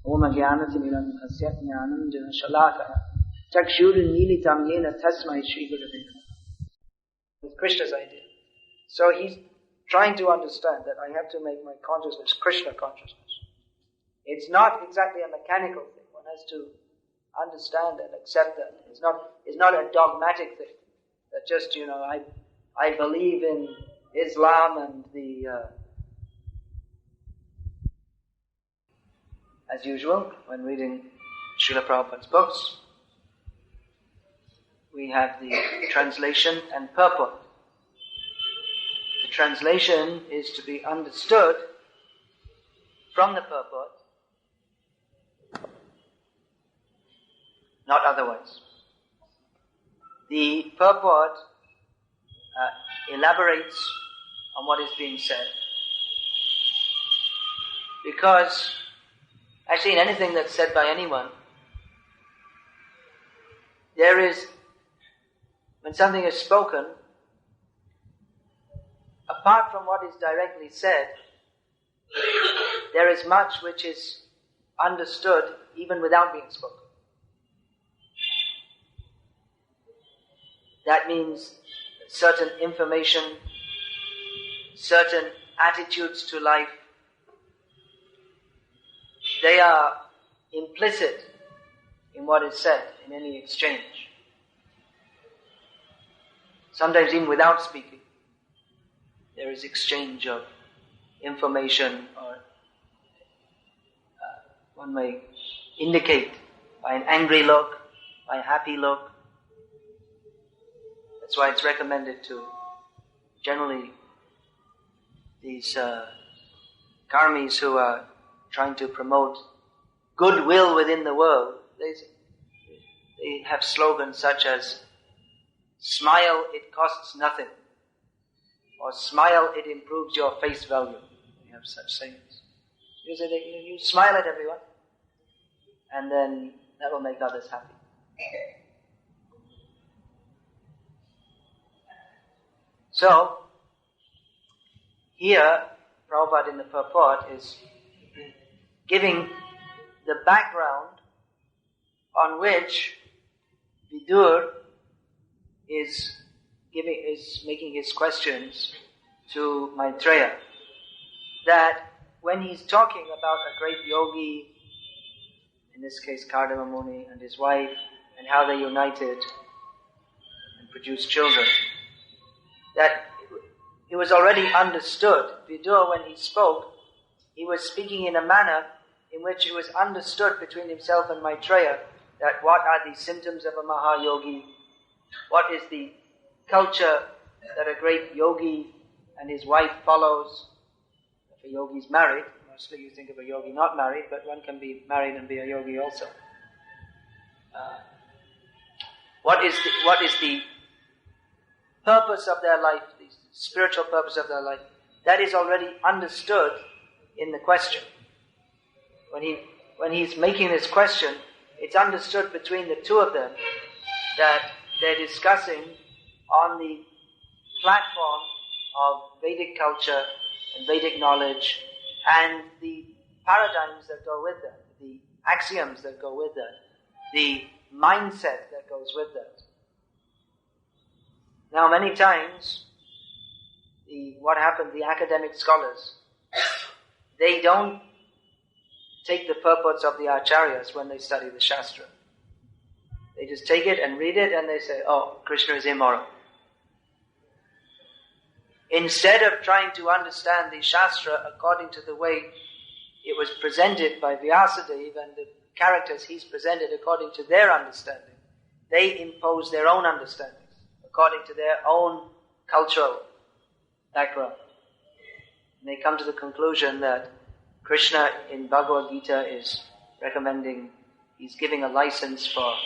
Om Jnanatimirandhasya Jnananjana Shalakaya Chakshurunmilitam Yena Tasmai Shri Gurave Namaha. With Krishna's idea. So he's trying to understand that I have to make my consciousness Krishna consciousness. It's not exactly a mechanical thing. One has to understand and accept that. It's not a dogmatic thing. That just, I believe in Islam and as usual, when reading Srila Prabhupada's books, we have the translation and purport. The translation is to be understood from the purport, not otherwise. The purport elaborates on what is being said, because actually in anything that's said by anyone, when something is spoken, apart from what is directly said, there is much which is understood even without being spoken. That means certain information, certain attitudes to life, they are implicit in what is said in any exchange. Sometimes even without speaking, there is exchange of information, or one may indicate by an angry look, by a happy look. That's why it's recommended to generally these karmis who are trying to promote goodwill within the world. They have slogans such as, "Smile, it costs nothing," or "Smile, it improves your face value." They have such sayings. You smile at everyone, and then that will make others happy. So, here, Prabhupada in the purport is giving the background on which Vidur is making his questions to Maitreya. That when he's talking about a great yogi, in this case Kardama Muni and his wife, and how they united and produced children, that it was already understood. Vidur, when he spoke, he was speaking in a manner in which it was understood between himself and Maitreya that what are the symptoms of a Mahayogi, what is the culture that a great yogi and his wife follows. If a yogi is married, mostly you think of a yogi not married, but one can be married and be a yogi also. What is the purpose of their life, the spiritual purpose of their life? That is already understood in the question. When he's making this question, it's understood between the two of them that they're discussing on the platform of Vedic culture and Vedic knowledge and the paradigms that go with that, the axioms that go with that, the mindset that goes with that. Now, many times, the academic scholars, they don't take the purports of the acharyas when they study the Shastra. They just take it and read it and they say, "Oh, Krishna is immoral." Instead of trying to understand the Shastra according to the way it was presented by Vyasadeva and the characters he's presented according to their understanding, they impose their own understandings according to their own cultural background. And they come to the conclusion that Krishna in Bhagavad-gita is recommending, he's giving a license for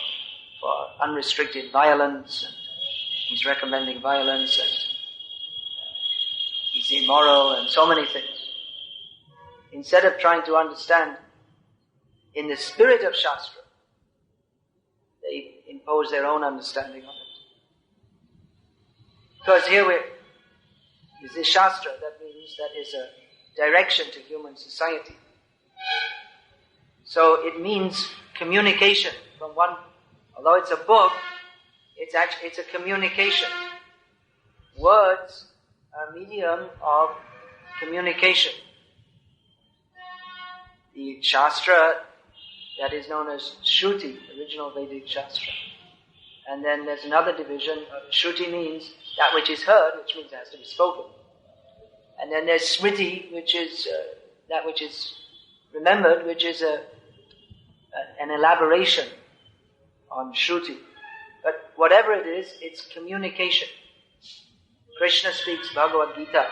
unrestricted violence, and he's recommending violence, and he's immoral, and so many things. Instead of trying to understand in the spirit of Shastra, they impose their own understanding on it. Because here is the Shastra, that means that is a direction to human society. So it means communication from one, although it's a book, it's a communication. Words are a medium of communication. The Shastra that is known as Shruti, original Vedic Shastra. And then there's another division. Shruti means that which is heard, which means it has to be spoken. And then there's Smriti, which is that which is remembered, which is an elaboration on Shruti. But whatever it is, it's communication. Krishna speaks Bhagavad-gita,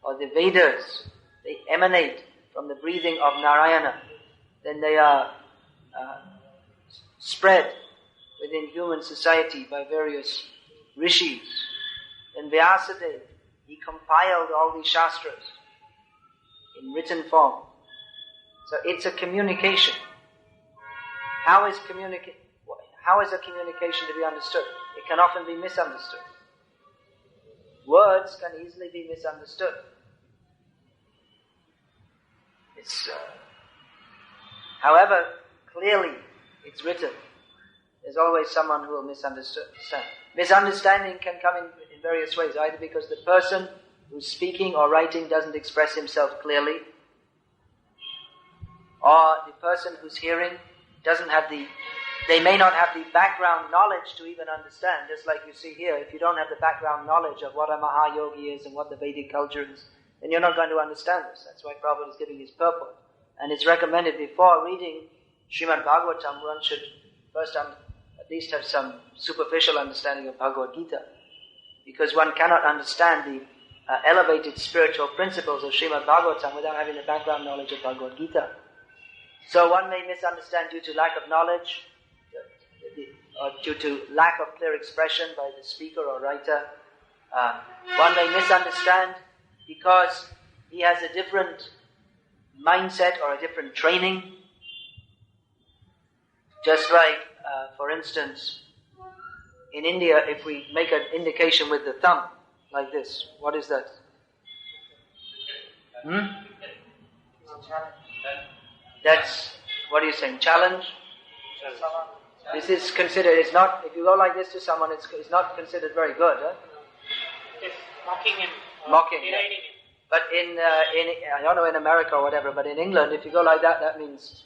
or the Vedas, they emanate from the breathing of Narayana. Then they are spread within human society by various rishis. Then Vyasadeva, he compiled all these shastras in written form. So it's a communication. How is a communication to be understood? It can often be misunderstood. Words can easily be misunderstood. However, clearly it's written. There's always someone who will misunderstand. Misunderstanding can come in various ways, either because the person who's speaking or writing doesn't express himself clearly, or the person who's hearing they may not have the background knowledge to even understand. Just like you see here, if you don't have the background knowledge of what a Mahayogi is and what the Vedic culture is, then you're not going to understand this. That's why Prabhupada is giving his purport. And it's recommended before reading Srimad Bhagavatam, one should first at least have some superficial understanding of Bhagavad-gita, because one cannot understand the elevated spiritual principles of Srimad Bhagavatam without having the background knowledge of Bhagavad-gita. So one may misunderstand due to lack of knowledge, or due to lack of clear expression by the speaker or writer. One may misunderstand because he has a different mindset or a different training. Just like, for instance, in India, if we make an indication with the thumb, like this, what is that? That's, what are you saying, challenge? This is considered, it's not, if you go like this to someone, it's not considered very good. Huh? It's mocking him. Mocking, yeah. But in I don't know in America or whatever, but in England, if you go like that, that means,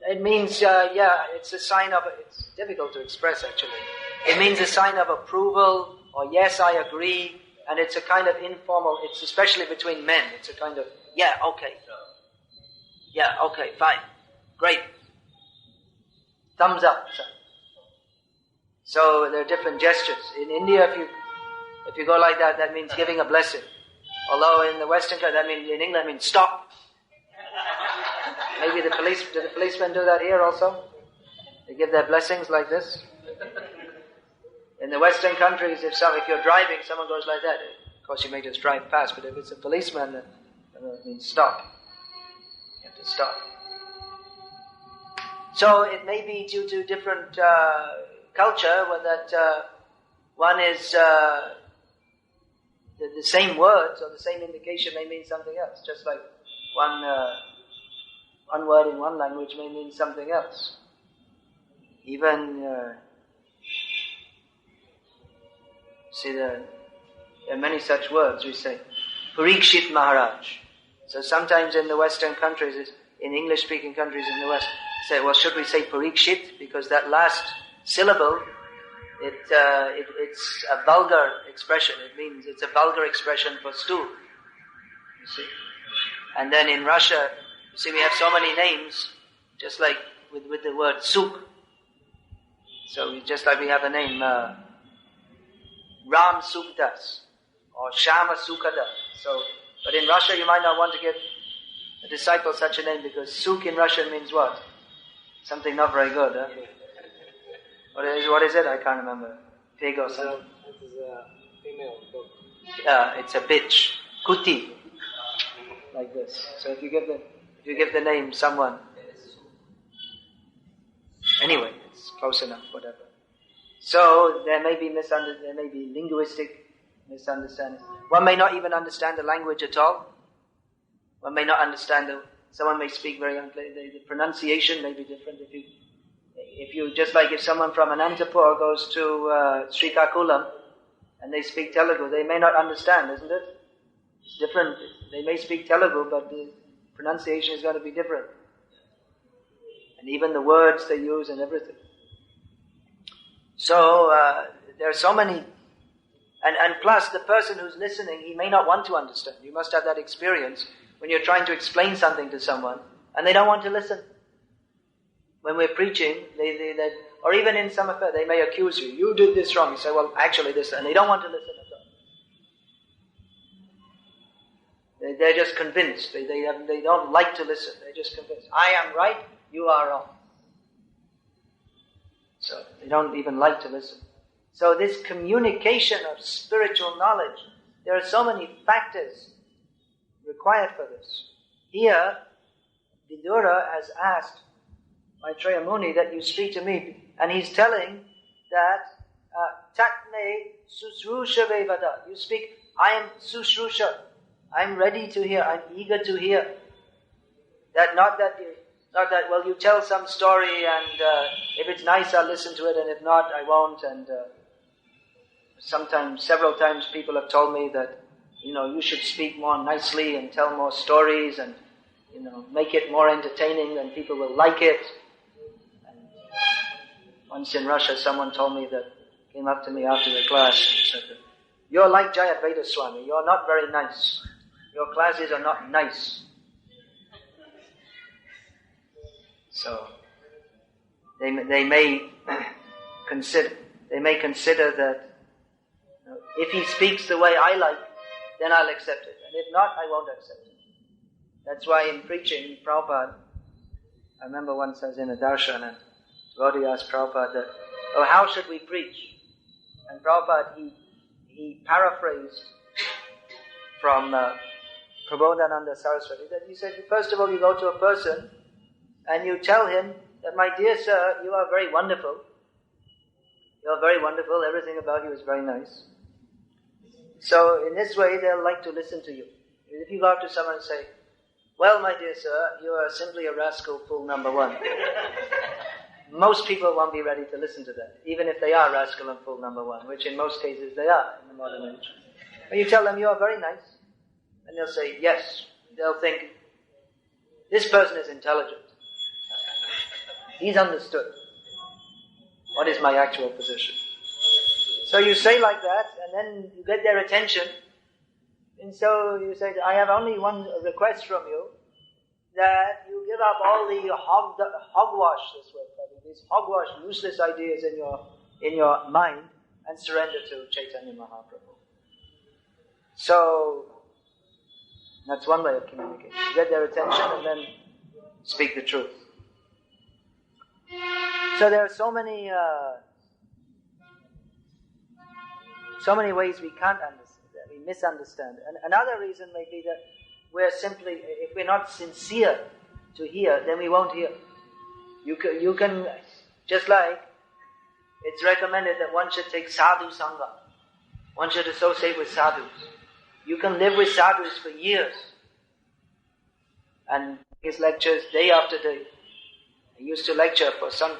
it means, it's a sign of, it's difficult to express actually. It means a sign of approval, or yes, I agree, and it's a kind of informal, it's especially between men, it's a kind of, yeah, okay, fine, great. Thumbs up. So there are different gestures. In India, if you go like that, that means giving a blessing. Although in the Western country, that means in England means stop. Maybe do the policemen do that here also? They give their blessings like this. In the Western countries, if you're driving, someone goes like that. Of course, you may just drive past, but if it's a policeman, then it means stop. You have to stop. So it may be due to different culture, that one is the same words or the same indication may mean something else. Just like one word in one language may mean something else. Even there are many such words we say. Parikshit Maharaj. So sometimes in the Western countries, in English-speaking countries in the West, say, well, should we say Parikshit? Because that last syllable, it's a vulgar expression. It means it's a vulgar expression for stool. You see? And then in Russia, you see, we have so many names, just like with the word Suk. So just like we have a name, Ram Sukdas, or Shama Sukada. So, but in Russia, you might not want to give a disciple such a name, because Suk in Russian means what? Something not very good, huh? What is it? I can't remember. Pig or something. It is a female dog. It's a bitch. Kuti. Like this. So if you give the name someone, anyway, it's close enough, whatever. So there may be linguistic misunderstanding. One may not even understand the language at all. One may not understand someone may speak very unclear. The pronunciation may be different. If you just like if someone from Anantapur goes to Srikakulam and they speak Telugu, they may not understand, isn't it? It's different. They may speak Telugu, but the pronunciation is going to be different. And even the words they use and everything. So, there are so many, and plus the person who's listening, he may not want to understand. You must have that experience when you're trying to explain something to someone, and they don't want to listen. When we're preaching, they or even in some affair, they may accuse you. You did this wrong. You say, well, actually this, and they don't want to listen at all. They're just convinced. They don't like to listen. They're just convinced. I am right, you are wrong. So they don't even like to listen. So this communication of spiritual knowledge, there are so many factors required for this. Here, Vidura has asked Maitreya Muni that you speak to me, and he's telling that Tatme Susrusha Vevada. You speak, I am Susrusha. I'm ready to hear, I'm eager to hear. Not that, well, you tell some story and if it's nice I'll listen to it, and if not I won't. And several times people have told me that, you should speak more nicely and tell more stories and, make it more entertaining, then people will like it. And once in Russia someone told me that, came up to me after the class and said that, you're like Jayadvaita Swami, you're not very nice. Your classes are not nice. So they may consider that if he speaks the way I like, then I'll accept it, and if not, I won't accept it. That's why in preaching, Prabhupada, I remember once I was in a darshan and devotee asked Prabhupada that, how should we preach? And Prabhupada he paraphrased from Prabodhananda Saraswati that he said, first of all, you go to a person and you tell him that, my dear sir, you are very wonderful. You are very wonderful. Everything about you is very nice. So in this way, they'll like to listen to you. If you go up to someone and say, well, my dear sir, you are simply a rascal fool number one. Most people won't be ready to listen to that, even if they are rascal and fool number one, which in most cases they are in the modern age. But you tell them you are very nice, and they'll say yes. They'll think, this person is intelligent. He's understood. What is my actual position? So you say like that, and then you get their attention. And so you say, I have only one request from you, that you give up all the hogwash, this word, these hogwash, useless ideas in your mind, and surrender to Chaitanya Mahaprabhu. So that's one way of communicating. You get their attention and then speak the truth. So there are so many ways we can't understand, that we misunderstand. And another reason may be that if we're not sincere to hear, then we won't hear. You can, just like it's recommended that one should take sadhu sangha. One should associate with sadhus. You can live with sadhus for years. And his lectures day after day. He used to lecture for some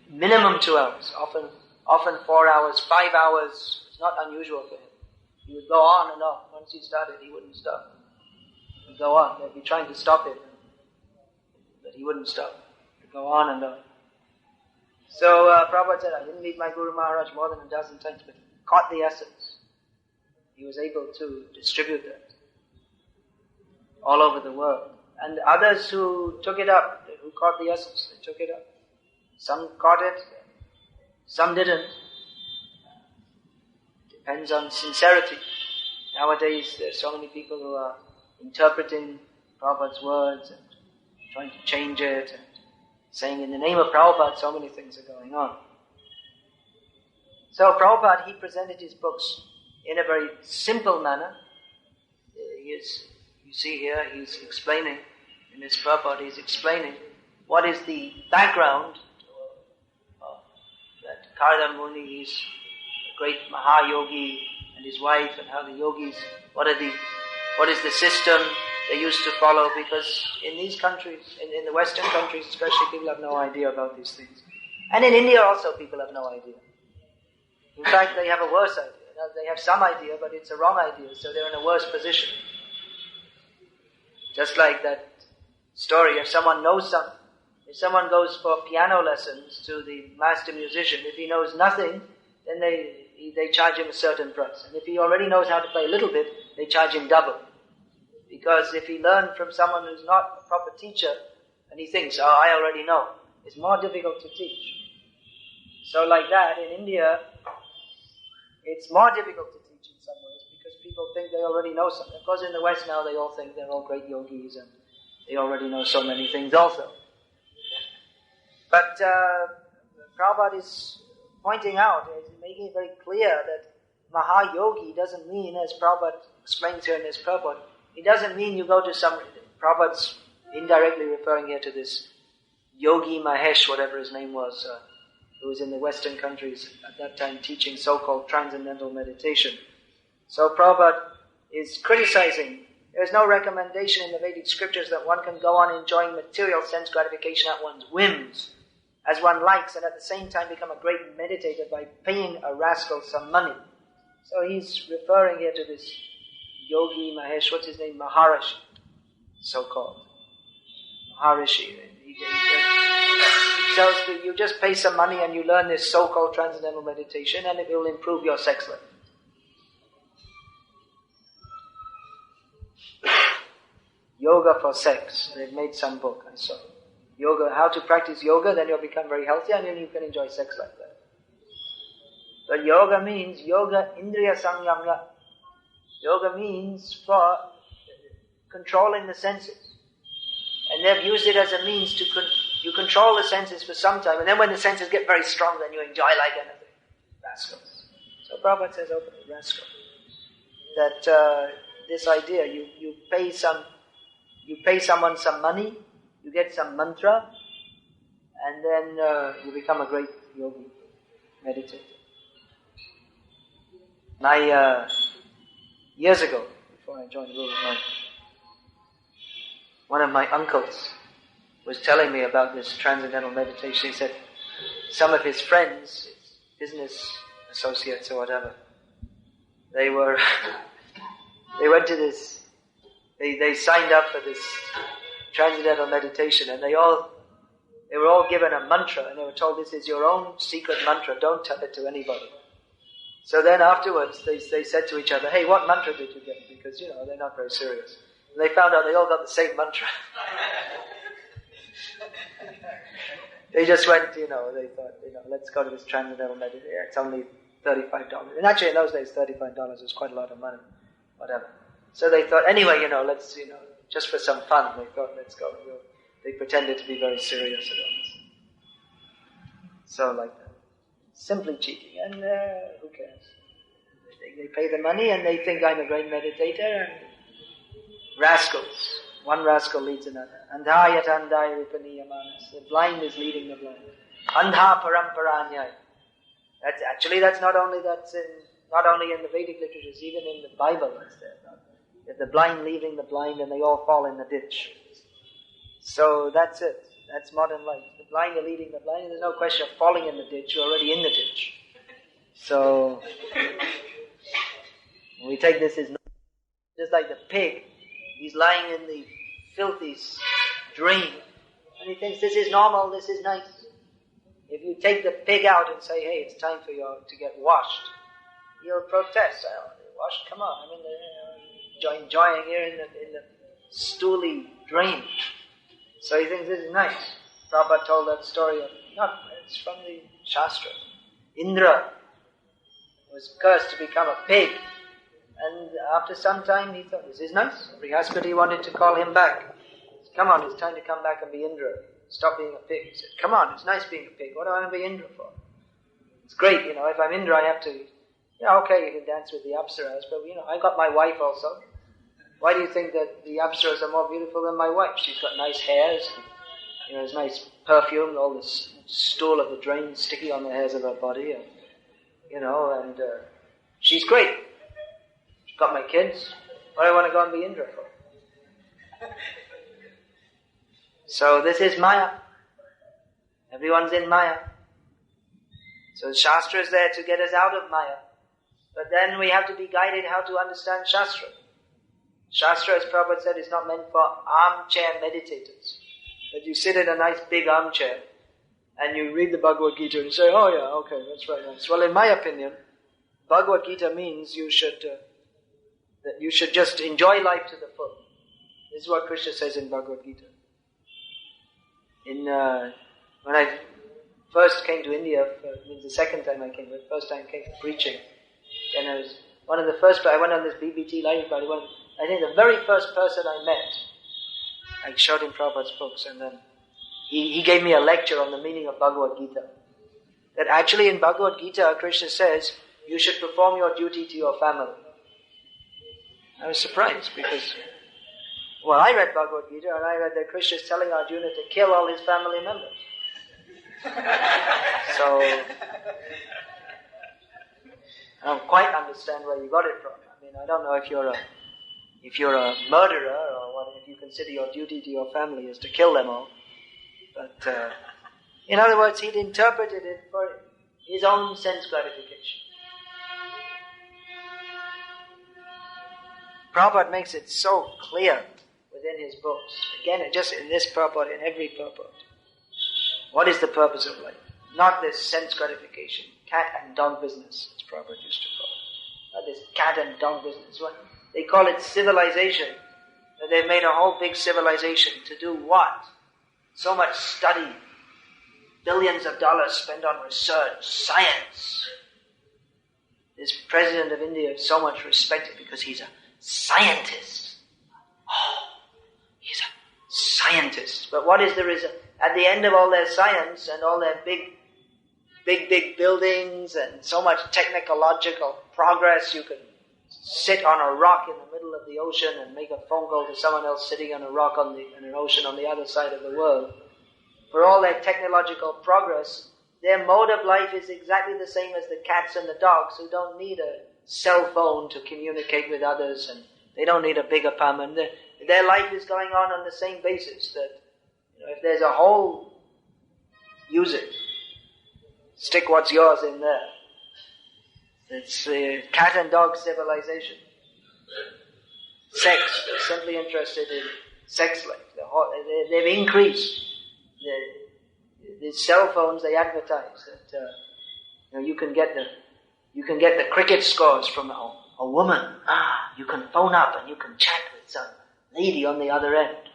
minimum 2 hours, often 4 hours, 5 hours. It's not unusual for him. He would go on and on. Once he started, he wouldn't stop. He'd go on. They'd be trying to stop him, but he wouldn't stop. He'd go on and on. So Prabhupada said, I didn't meet my Guru Maharaj more than a dozen times, but he caught the essence. He was able to distribute that all over the world. And others who took it up, who caught the essence, they took it up. Some caught it, some didn't. Depends on sincerity. Nowadays, there's so many people who are interpreting Prabhupada's words and trying to change it and saying in the name of Prabhupada, so many things are going on. So Prabhupada, he presented his books in a very simple manner. You see here, he's explaining, in his purport, he's explaining what is the background that Karda Muni is a great Mahayogi and his wife, and how the yogis, what is the system they used to follow, because in these countries, in the Western countries especially, people have no idea about these things. And in India also people have no idea. In fact, they have a worse idea. They have some idea, but it's a wrong idea, so they're in a worse position. Just like that story, if someone knows something, if someone goes for piano lessons to the master musician, if he knows nothing, then they charge him a certain price. And if he already knows how to play a little bit, they charge him double. Because if he learned from someone who's not a proper teacher, and he thinks, I already know, it's more difficult to teach. So like that, in India, it's more difficult to teach in some ways, because people think they already know something. Of course, in the West now, they all think they're all great yogis, and they already know so many things also. But Prabhupada is pointing out, is making it very clear that Mahayogi doesn't mean, as Prabhupada explains here in his purport, it doesn't mean you go to some, Prabhupada's indirectly referring here to this Yogi Mahesh, whatever his name was, who was in the Western countries at that time teaching so-called transcendental meditation. So Prabhupada is criticizing, there is no recommendation in the Vedic scriptures that one can go on enjoying material sense gratification at one's whims, as one likes, and at the same time become a great meditator by paying a rascal some money. So he's referring here to this Yogi Mahesh, what's his name? Maharishi, so-called. Maharishi. He tells you just pay some money and you learn this so-called transcendental meditation, and it will improve your sex life. Yoga for sex. They've made some book, I saw. Yoga, how to practice yoga, then you'll become very healthy and then you can enjoy sex like that. But yoga means yoga indriya samyama. Yoga means for controlling the senses. And they've used it as a means to you control the senses for some time, and then when the senses get very strong, then you enjoy like anything. Rascals. So Prabhupada says openly, rascal. That this idea, you pay someone some money, you get some mantra, and then you become a great yogi, meditator. Years ago, before I joined the Rule of Mind, one of my uncles was telling me about this transcendental meditation. He said some of his friends, business associates or whatever, they went to this, they signed up for this transcendental meditation, and they were all given a mantra, and they were told, this is your own secret mantra, don't tell it to anybody. So then afterwards they said to each other, hey, what mantra did you get? Because, they're not very serious. And they found out they all got the same mantra. They just went, they thought, let's go to this transcendental meditation. Yeah, it's only $35. And actually in those days, $35 was quite a lot of money. Whatever. So they thought, anyway, let's, just for some fun, they thought, let's go. They pretended to be very serious about this. So like that. Simply cheating. And who cares? They pay the money and they think I'm a great meditator, and rascals. One rascal leads another. Andhayat andhaya vipaniyamanas. The blind is leading the blind. Andha paramparanyaya. That's not only in the Vedic literatures, even in the Bible it's there. That the blind leading the blind and they all fall in the ditch. So that's it. That's modern life. The blind are leading the blind, and there's no question of falling in the ditch. You're already in the ditch. So we take this as just like the pig. He's lying in the filthy drain, and he thinks this is normal, this is nice. If you take the pig out and say, hey, it's time for you to get washed, he'll protest. I don't want to be washed. Come on, I'm enjoying here in the stooly drain. So he thinks this is nice. Prabhupada told that story it's from the Shastra. Indra was cursed to become a pig. And after some time he thought, this is nice. Brihaspati wanted to call him back. He said, come on, it's time to come back and be Indra. Stop being a pig. He said, come on, it's nice being a pig. What do I want to be Indra for? It's great, if I'm Indra I have to, okay, you can dance with the Apsaras, but I got my wife also. Why do you think that the Apsaras are more beautiful than my wife? She's got nice hairs, there's nice perfume, all this stool of the drain sticky on the hairs of her body, and she's great. She's got my kids. What do I want to go and be Indra for? So this is Maya. Everyone's in Maya. So Shastra is there to get us out of Maya. But then we have to be guided how to understand Shastra. Shastra, as Prabhupada said, is not meant for armchair meditators. That you sit in a nice big armchair and you read the Bhagavad-gita and you say, oh yeah, okay, that's very nice. Well, in my opinion, Bhagavad-gita means you should just enjoy life to the full. This is what Krishna says in Bhagavad-gita. When I first came to India, the second time I came, the first time I came for preaching, and I was one of the first, I went on this BBT life party. I think the very first person I met, I showed him Prabhupada's books, and then he gave me a lecture on the meaning of Bhagavad-gita. That actually in Bhagavad-gita, Krishna says, you should perform your duty to your family. I was surprised because, well, I read Bhagavad-gita and I read that Krishna is telling Arjuna to kill all his family members. So, I don't quite understand where you got it from. I mean, I don't know if you're a murderer or what, if you consider your duty to your family is to kill them all. But, in other words, he'd interpreted it for his own sense gratification. Prabhupada makes it so clear within his books. Again, just in this purport, in every purport. What is the purpose of life? Not this sense gratification, cat and dog business, as Prabhupada used to call it. Not this cat and dog business. They call it civilization. They've made a whole big civilization to do what? So much study, billions of dollars spent on research, science. This President of India is so much respected because he's a scientist. Oh, he's a scientist. But what is the result? At the end of all their science and all their big buildings and so much technological progress, you can sit on a rock in the middle of the ocean and make a phone call to someone else sitting on a rock in an ocean on the other side of the world. For all their technological progress, their mode of life is exactly the same as the cats and the dogs who don't need a cell phone to communicate with others, and they don't need a big apartment. Their life is going on the same basis that, if there's a hole, use it. Stick what's yours in there. It's a cat and dog civilization. Sex, they're simply interested in sex life. They've increased. The cell phones, they advertise that you can get the cricket scores from a woman. You can phone up and you can chat with some lady on the other end.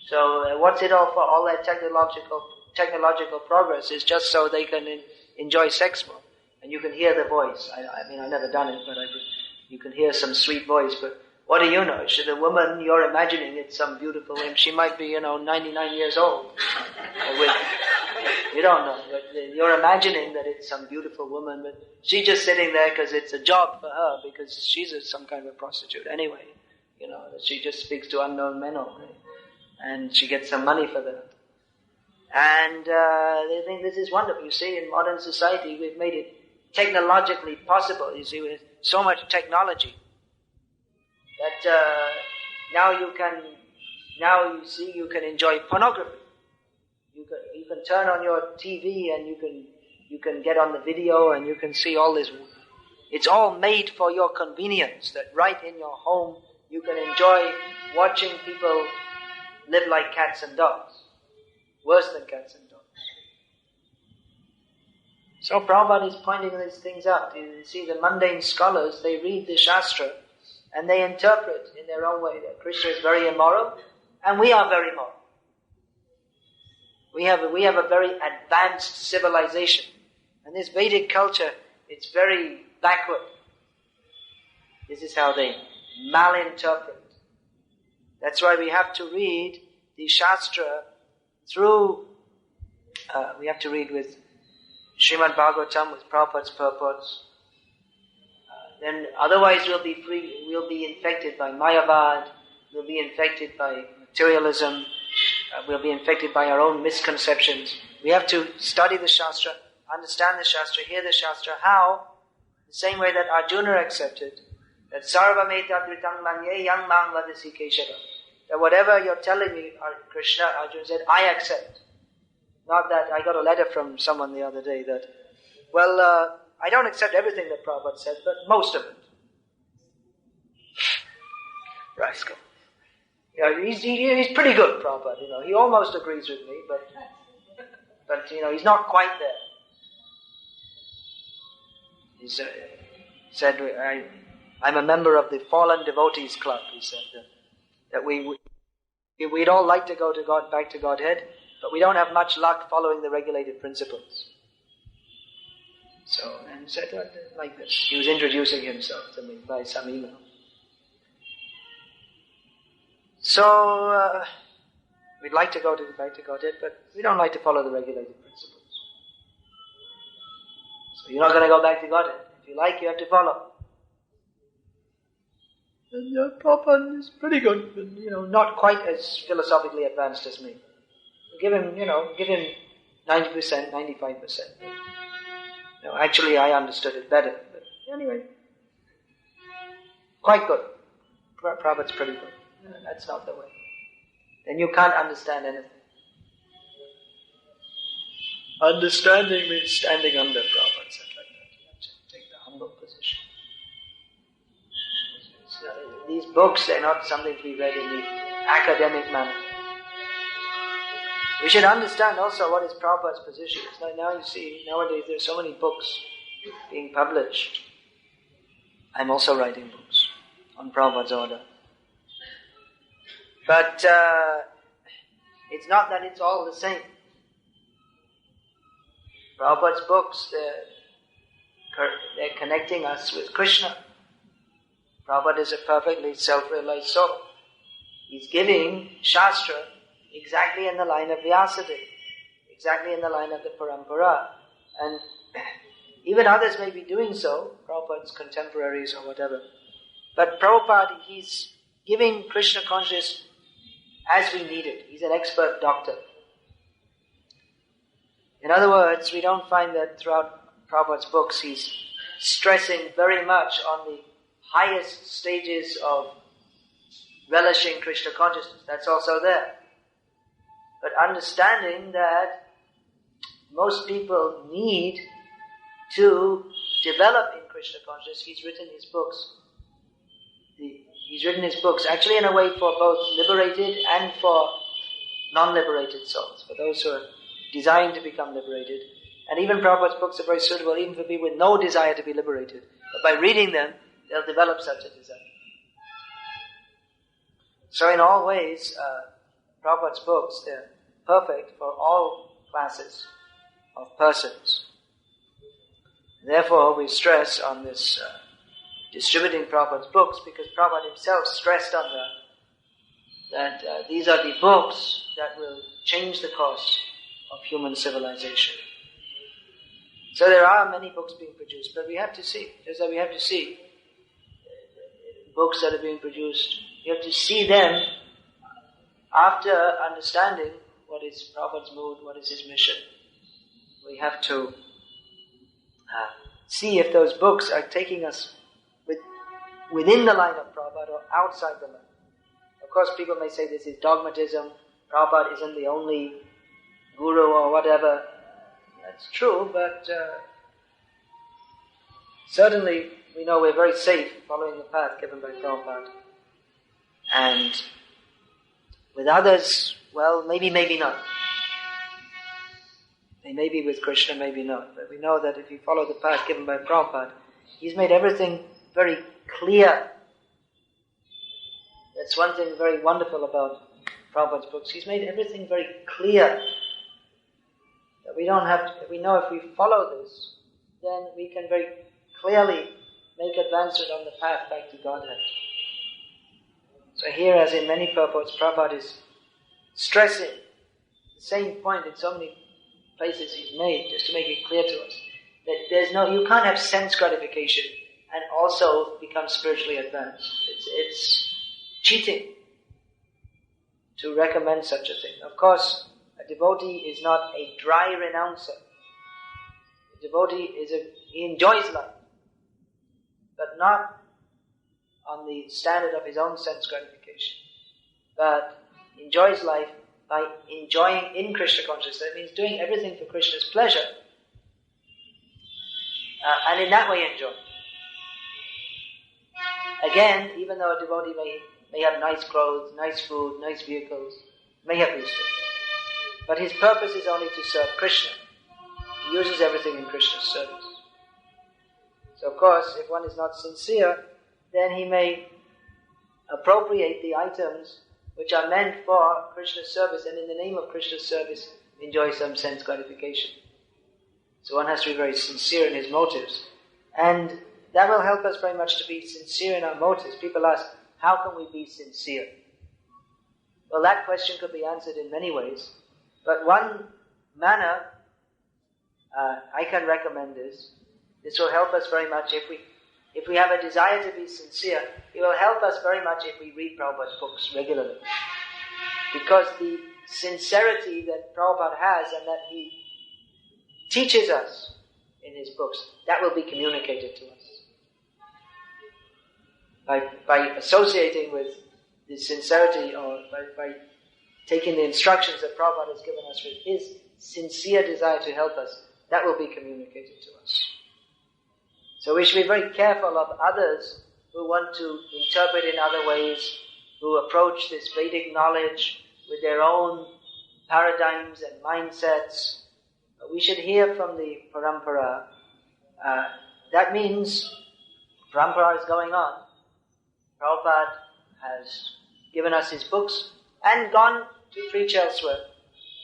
So what's it all for? All that technological progress is just so they can enjoy sex more. And you can hear the voice. I mean, I've never done it, but you can hear some sweet voice. But what do you know? The woman you're imagining, it's some beautiful woman. She might be, 99 years old. You don't know. But you're imagining that it's some beautiful woman. But she's just sitting there because it's a job for her, because she's some kind of a prostitute anyway. She just speaks to unknown men all day. And she gets some money for that. And they think this is wonderful. You see, in modern society, we've made it technologically possible. You see, with so much technology that now you can enjoy pornography. You can turn on your TV and you can get on the video and you can see all this. It's all made for your convenience. That right in your home you can enjoy watching people live like cats and dogs. Worse than cats and dogs. So Prabhupada is pointing these things out. You see, the mundane scholars, they read the Shastra and they interpret in their own way that Krishna is very immoral and we are very moral. We have a very advanced civilization. And this Vedic culture, it's very backward. This is how they malinterpret. That's why we have to read the Shastra through, we have to read with Srimad Bhagavatam, with Prabhupada's purports. Then otherwise we'll be infected by Mayavad, we'll be infected by materialism, we'll be infected by our own misconceptions. We have to study the Shastra, understand the Shastra, hear the Shastra. How? The same way that Arjuna accepted that Sarvameta Dritam Manye Yang Mang Vadasi Keshava. that whatever you're telling me, Krishna, Arjuna said, I accept. Not that, I got a letter from someone the other day that, I don't accept everything that Prabhupada said, but most of it. Rascal. He's pretty good, Prabhupada, he almost agrees with me, but he's not quite there. He said, I'm a member of the Fallen Devotees Club, he said, that we'd all like to go to God, back to Godhead, but we don't have much luck following the regulated principles. So, and he said like this. He was introducing himself to me by some email. So, we'd like to go back to Godhead, but we don't like to follow the regulated principles. So you're not going to go back to Godhead. If you like, you have to follow. And Prabhupada is pretty good, but, not quite as philosophically advanced as me. Give him 90%, 95%. Actually I understood it better. But anyway, quite good. Prabhupada's pretty good. That's not the way. Then you can't understand anything. Understanding means standing under Prabhupada, said like that. You have to take the humble position. These books, they're not something to be read in the academic manner. We should understand also what is Prabhupada's position. It's like now you see, nowadays there are so many books being published. I'm also writing books on Prabhupada's order. But it's not that it's all the same. Prabhupada's books, they're connecting us with Krishna. Prabhupada is a perfectly self-realized soul. He's giving Shastra exactly in the line of Vyasadeva, exactly in the line of the Parampara. And even others may be doing so, Prabhupada's contemporaries or whatever. But Prabhupada, he's giving Krishna consciousness as we need it. He's an expert doctor. In other words, we don't find that throughout Prabhupada's books he's stressing very much on the highest stages of relishing Krishna consciousness. That's also there. But understanding that most people need to develop in Krishna consciousness, he's written his books. He's written his books actually in a way for both liberated and for non-liberated souls, for those who are desiring to become liberated. And even Prabhupada's books are very suitable even for people with no desire to be liberated. But by reading them, they'll develop such a desire. So in all ways, Prabhupada's books, they're perfect for all classes of persons. Therefore, we stress on this distributing Prabhupada's books because Prabhupada himself stressed on that these are the books that will change the course of human civilization. So there are many books being produced, but we have to see. Just like we have to see books that are being produced, you have to see them after understanding what is Prabhupada's mood, what is his mission. We have to see if those books are taking us within the line of Prabhupada or outside the line. Of course, people may say this is dogmatism, Prabhupada isn't the only guru or whatever. That's true, but certainly we know we're very safe following the path given by Prabhupada. And with others, well, maybe not. They may be with Krishna, maybe not. But we know that if you follow the path given by Prabhupada, he's made everything very clear. That's one thing very wonderful about Prabhupada's books. He's made everything very clear. That we don't have to, we know if we follow this, then we can very clearly make advancement on the path back to Godhead. So here, as in many purports, Prabhupada is stressing the same point in so many places he's made, just to make it clear to us, that you can't have sense gratification and also become spiritually advanced. It's cheating to recommend such a thing. Of course, a devotee is not a dry renouncer. A devotee he enjoys life, but not on the standard of his own sense gratification. but enjoys life by enjoying in Krishna consciousness. That means doing everything for Krishna's pleasure, and in that way enjoy. Again, even though a devotee may have nice clothes, nice food, nice vehicles, may have these things, but his purpose is only to serve Krishna. He uses everything in Krishna's service. So of course, if one is not sincere, then he may appropriate the items which are meant for Krishna's service, and in the name of Krishna's service, enjoy some sense gratification. So one has to be very sincere in his motives. And that will help us very much to be sincere in our motives. People ask, how can we be sincere? Well, that question could be answered in many ways. But one manner I can recommend is, this will help us very much if we have a desire to be sincere. It will help us very much if we read Prabhupada's books regularly. Because the sincerity that Prabhupada has and that he teaches us in his books, that will be communicated to us. By associating with the sincerity, or by taking the instructions that Prabhupada has given us with his sincere desire to help us, that will be communicated to us. So we should be very careful of others who want to interpret in other ways, who approach this Vedic knowledge with their own paradigms and mindsets. We should hear from the parampara. That means parampara is going on. Prabhupada has given us his books and gone to preach elsewhere.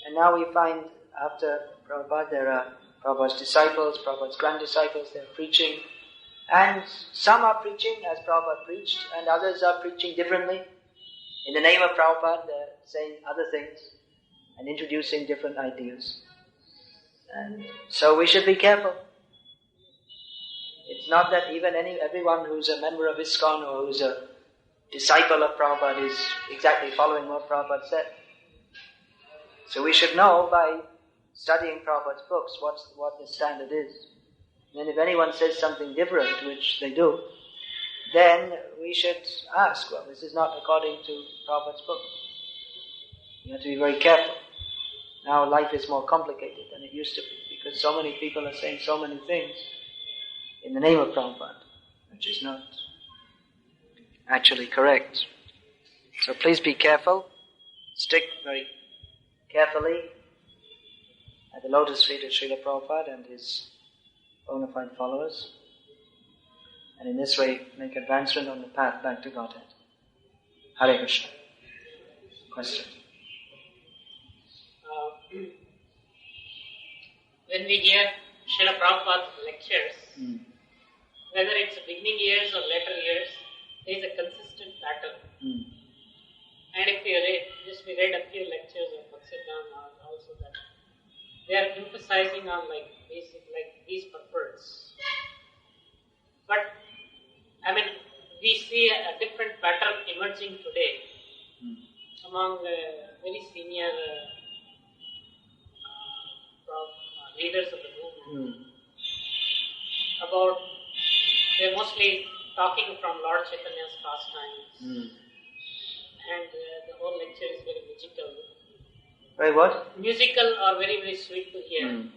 And now we find after Prabhupada there are Prabhupada's disciples, Prabhupada's grand-disciples, they're preaching. And some are preaching as Prabhupada preached, and others are preaching differently. In the name of Prabhupada, they're saying other things and introducing different ideas. And so we should be careful. It's not that even everyone who's a member of ISKCON or who's a disciple of Prabhupada is exactly following what Prabhupada said. So we should know by studying Prabhupada's books what the standard is. And if anyone says something different, which they do, then we should ask, well, this is not according to Prabhupada's book. You have to be very careful. Now life is more complicated than it used to be, because so many people are saying so many things in the name of Prabhupada, which is not actually correct. So please be careful. Stick very carefully at the lotus feet of Srila Prabhupada and his bona fide followers, and in this way make advancement on the path back to Godhead. Hare Krishna. Question? When we hear Srila Prabhupada's lectures, whether it's beginning years or later years, there is a consistent pattern. And if we read a few lectures of Bhakti also that they are emphasizing on these purports. But we see a different pattern emerging today among very senior leaders of the movement. About they're mostly talking from Lord Chaitanya's pastimes, and the whole lecture is very musical. Very what? Musical or very, very sweet to hear.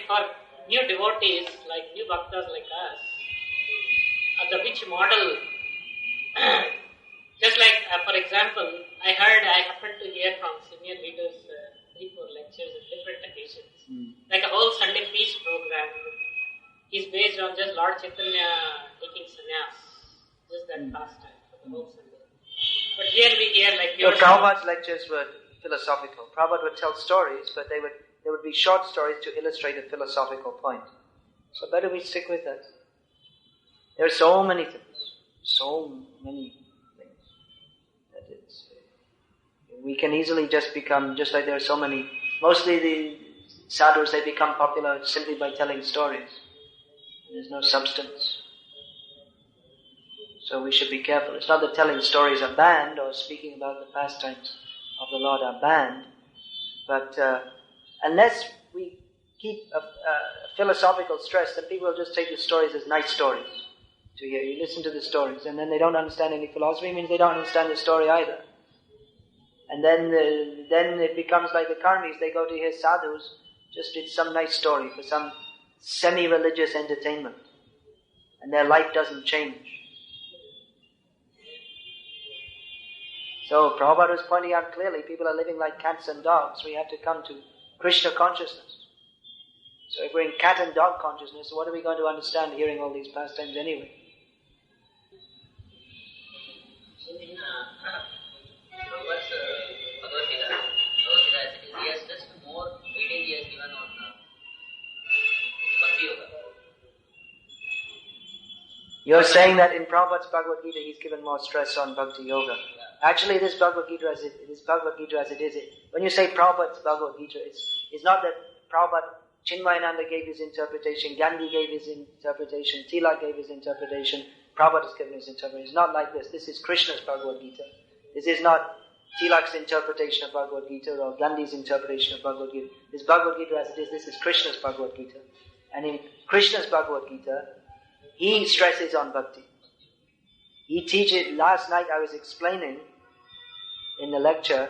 For new devotees, like new bhaktas like us, which model, just like, for example, I happened to hear from senior leaders 3-4 lectures at different occasions. Like a whole Sunday peace program is based on just Lord Chaitanya taking sannyas, just that pastime for the whole Sunday. But here we hear Prabhupada's lectures were philosophical. Prabhupada would tell stories, but they would be short stories to illustrate a philosophical point. So better we stick with that. There are so many things that we can easily just become, just like there are so many, mostly the sadhus, they become popular simply by telling stories. There's no substance. So we should be careful. It's not that telling stories are banned or speaking about the pastimes of the Lord are banned, but unless we keep a philosophical stress, then people will just take the stories as nice stories. to hear. You listen to the stories, and then they don't understand any philosophy, means they don't understand the story either. And then it becomes like the karmis, they go to hear sadhus, just it's some nice story for some semi-religious entertainment. And their life doesn't change. So Prabhupada was pointing out clearly, people are living like cats and dogs. We have to come to Krishna consciousness. So if we're in cat and dog consciousness, what are we going to understand hearing all these pastimes anyway? In Prabhupada's Bhagavad-gita, he has just more weightage he has given on Bhakti Yoga. You're saying that in Prabhupada's Bhagavad-gita he's given more stress on Bhakti Yoga. Yeah. Actually, this Bhagavad-gita as it is, when you say Prabhupada's Bhagavad-gita, it's not that Prabhupada, Chinmayananda gave his interpretation, Gandhi gave his interpretation, Tilak gave his interpretation, Prabhupada has given his interpretation. It's not like this. This is Krishna's Bhagavad-gita. This is not Tilak's interpretation of Bhagavad-gita or Gandhi's interpretation of Bhagavad-gita. This Bhagavad-gita as it is, this is Krishna's Bhagavad-gita. And in Krishna's Bhagavad-gita, he stresses on bhakti. He teaches, last night I was explaining in the lecture,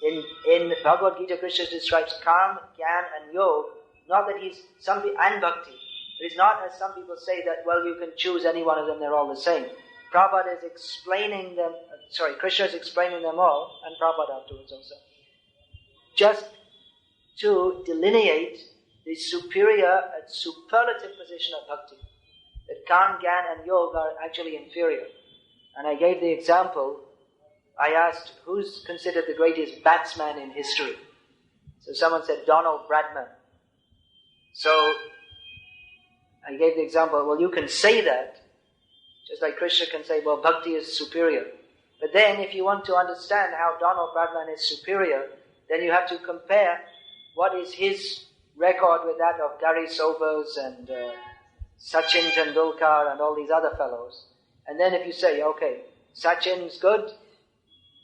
in Bhagavad-gita Krishna describes karma, jnana and yoga, not that he's, and bhakti. But it's not as some people say that, well, you can choose any one of them, they're all the same. Prabhupada is explaining them, Krishna is explaining them all, and Prabhupada afterwards also. Just to delineate the superior and superlative position of bhakti. That karma, jnana and yoga are actually inferior. And I gave the example, I asked, who's considered the greatest batsman in history? So someone said, Donald Bradman. So I gave the example, well, you can say that, just like Krishna can say, well, bhakti is superior. But then if you want to understand how Donald Bradman is superior, then you have to compare what is his record with that of Gary Sobers and Sachin Tendulkar and all these other fellows. And then if you say, okay, Sachin's good,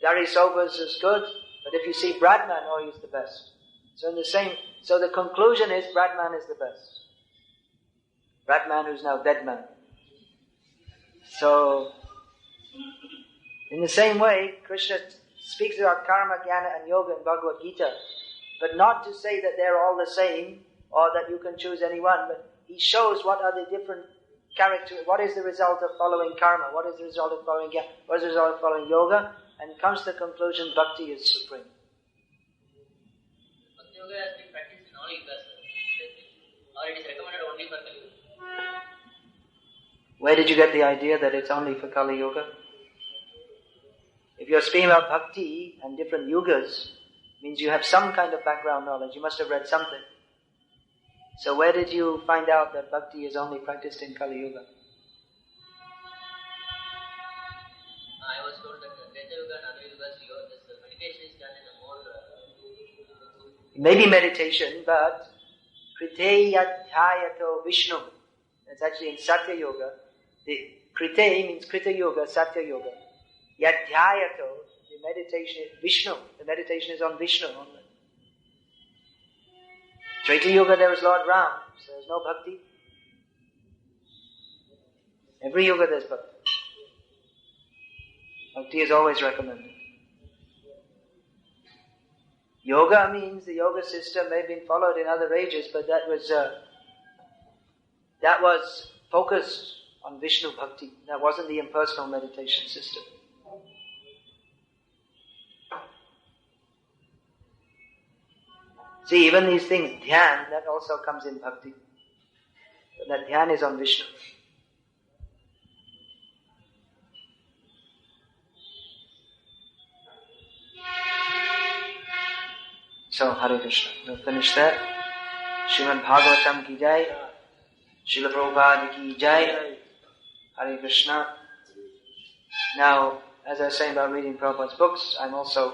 Gary Sobers is good, but if you see Bradman, oh, he's the best. So the conclusion is Bradman is the best. Bradman who's now dead man. So, in the same way, Krishna speaks about karma, jnana and yoga in Bhagavad-gita, but not to say that they're all the same or that you can choose any one, but he shows what are the different characters, what is the result of following karma, what is the result of following jnana, what is the result of following yoga, and comes to the conclusion bhakti is supreme. Bhakti yoga has been practiced in all yugas, or it is recommended only for Kali Yuga. Where did you get the idea that it's only for Kali Yuga? If you're speaking about bhakti and different yugas, means you have some kind of background knowledge. You must have read something. So where did you find out that bhakti is only practiced in Kali Yuga? I was told that Treta Yuga and other yugas, this meditation is done in a more... Maybe meditation, but Krite Yadhyayato Vishnu. That's actually in Satya Yoga. The Krite means Krita Yoga, Satya Yoga. Yadhyayato, the meditation is Vishnu. The meditation is on Vishnu only. Treta Yoga there is Lord Ram, so there's no bhakti. Every yoga there's bhakti. Bhakti is always recommended. Yoga means the yoga system may have been followed in other ages, but that was focused on Vishnu Bhakti. That wasn't the impersonal meditation system. See, even these things, dhyan, that also comes in Bhakti. But that dhyan is on Vishnu. So, Hare Krishna. We'll finish that. Srimad Bhagavatam ki jai. Srila Prabhupada ki jai. Hare Krishna. Now, as I was saying about reading Prabhupada's books, I'm also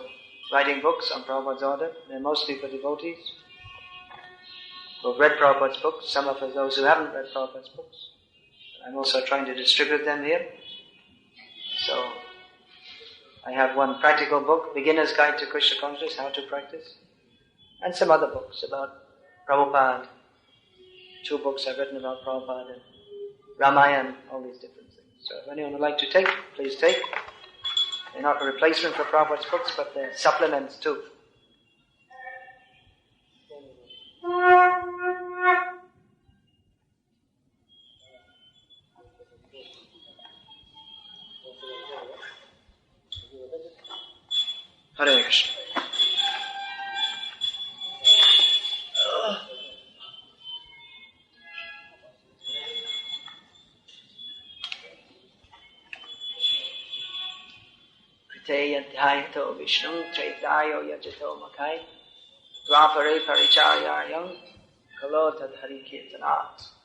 writing books on Prabhupada's order. They're mostly for devotees who have read Prabhupada's books. Some are for those who haven't read Prabhupada's books. I'm also trying to distribute them here. So, I have one practical book, Beginner's Guide to Krishna Consciousness, How to Practice, and some other books about Prabhupada. 2 books I've written about Prabhupada and Ramayana, all these different things. So if anyone would like to take, please take. They're not a replacement for Prabhupada's books, but they're supplements too. Hare Krishna. Yadhyayato Vishnu Chaitaya Yajato Makai Dvapare Paricharyayam Kalo Tadhari Kirtanat.